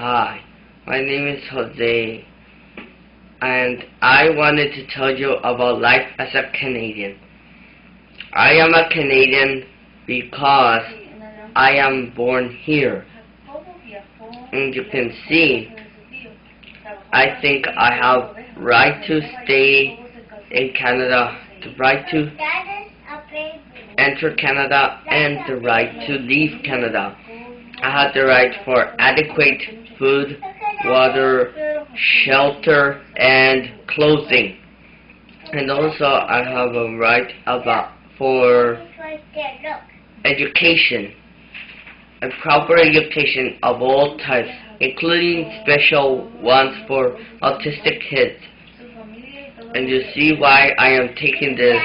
Hi, my name is Jose, and I wanted to tell you about life as a Canadian. I am a Canadian because I am born here. And you can see, I think I have right to stay in Canada, the right to enter Canada, and the right to leave Canada. I have the right for adequate food, water, shelter, and clothing. And also I have a right for education, a proper education of all types, including special ones for autistic kids. And you see why I am taking this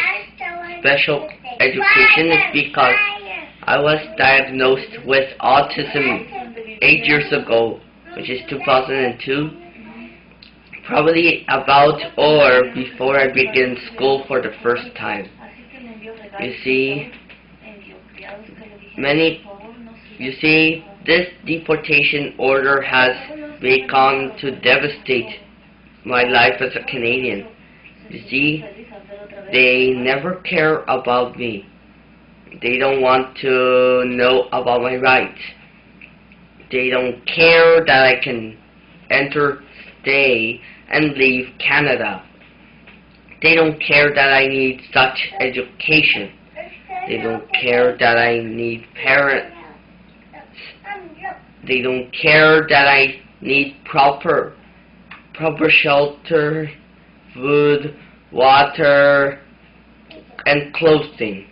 special education is because I was diagnosed with autism 8 years ago, which is 2002, probably about or before I began school for the first time. You see, this deportation order has begun to devastate my life as a Canadian. You see, they never care about me. They don't want to know about my rights. They don't care that I can enter, stay, and leave Canada. They don't care that I need such education. They don't care that I need parents. They don't care that I need proper shelter, food, water, and clothing.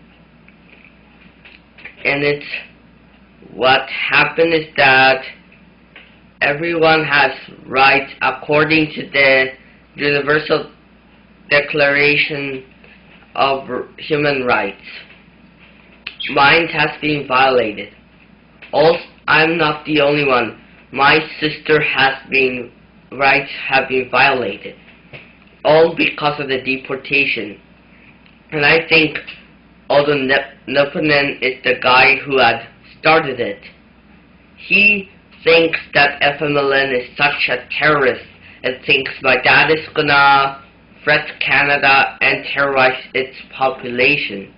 And what happened is that everyone has rights according to the Universal Declaration of Human Rights. Mine has been violated. I'm not the only one. My sister rights have been violated. All because of the deportation. And I think although Neponen is the guy who had started it, he thinks that FMLN is such a terrorist and thinks my dad is gonna threat Canada and terrorize its population.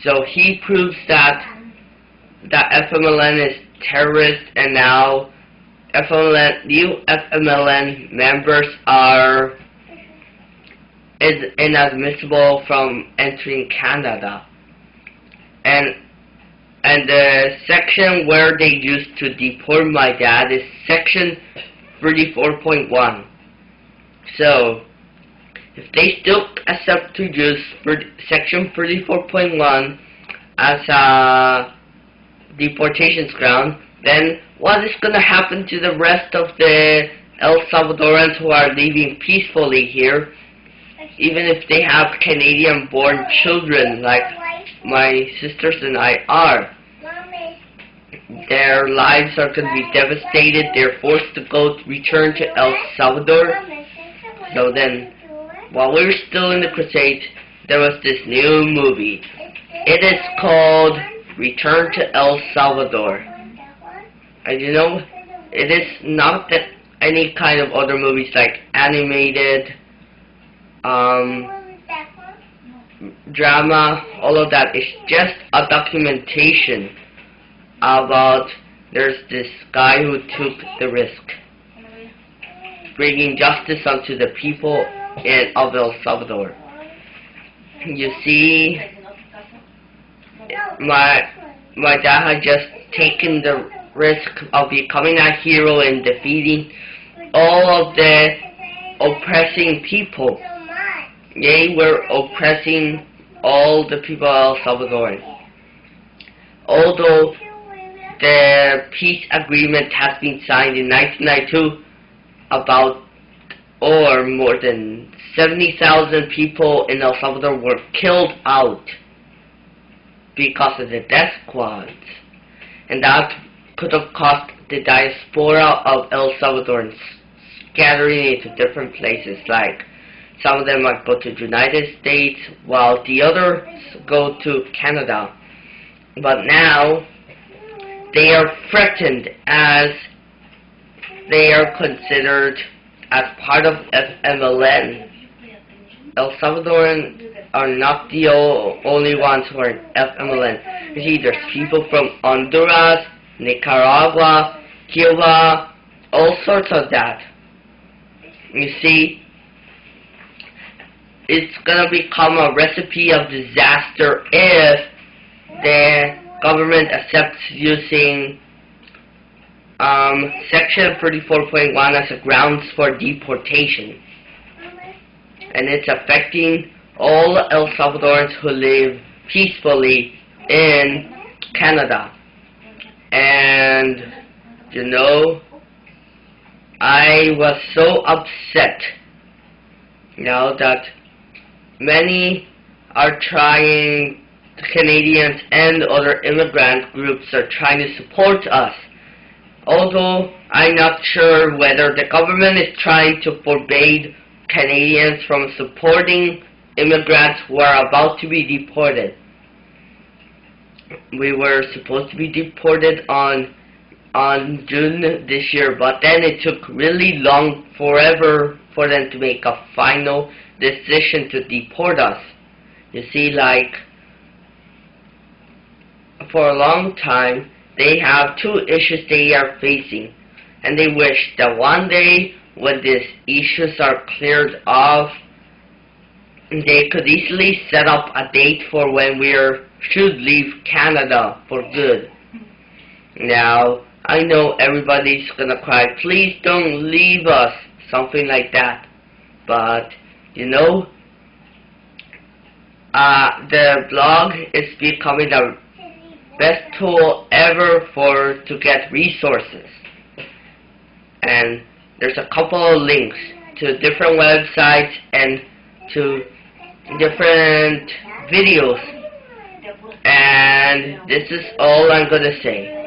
So he proves that FMLN is terrorist, and now new FMLN members is inadmissible from entering Canada. And the section where they used to deport my dad is section 34.1. So if they still accept to use section 34.1 as a deportation ground, then what is going to happen to the rest of the El Salvadorans who are living peacefully here, even if they have Canadian-born children like my sisters and I are? Their lives are going to be devastated. They're forced to return to El Salvador. So then, while we were still in the crusade, there was this new movie. It is called Return to El Salvador. And you know, it is not that any kind of other movies like animated, drama, all of that. It's just a documentation about there's this guy who took the risk, bringing justice unto the people of El Salvador. You see, my dad had just taken the risk of becoming a hero and defeating all of the oppressing people. They were oppressing all the people of El Salvador. Although the peace agreement has been signed in 1992, about or more than 70,000 people in El Salvador were killed out because of the death squads. And that could have cost the diaspora of El Salvador scattering into different places, like some of them might go to the United States while the others go to Canada. But now they are threatened as they are considered as part of FMLN. El Salvadorans are not the only ones who are in FMLN. You see, there's people from Honduras, Nicaragua, Cuba, all sorts of that. You see, it's gonna become a recipe of disaster if the government accepts using Section 34.1 as a grounds for deportation. And it's affecting all El Salvadorans who live peacefully in Canada. And, you know, I was so upset now that many are trying, Canadians and other immigrant groups are trying to support us. Although I'm not sure whether the government is trying to forbid Canadians from supporting immigrants who are about to be deported. We were supposed to be deported on June this year, but then it took really long, forever, for them to make a final decision to deport us. You see, like, for a long time, they have two issues they are facing, and they wish that one day, when these issues are cleared off, they could easily set up a date for when we should leave Canada for good. Now, I know everybody's gonna cry, please don't leave us, something like that. But, you know, the blog is becoming the best tool ever to get resources. And there's a couple of links to different websites and to different videos. And this is all I'm gonna say.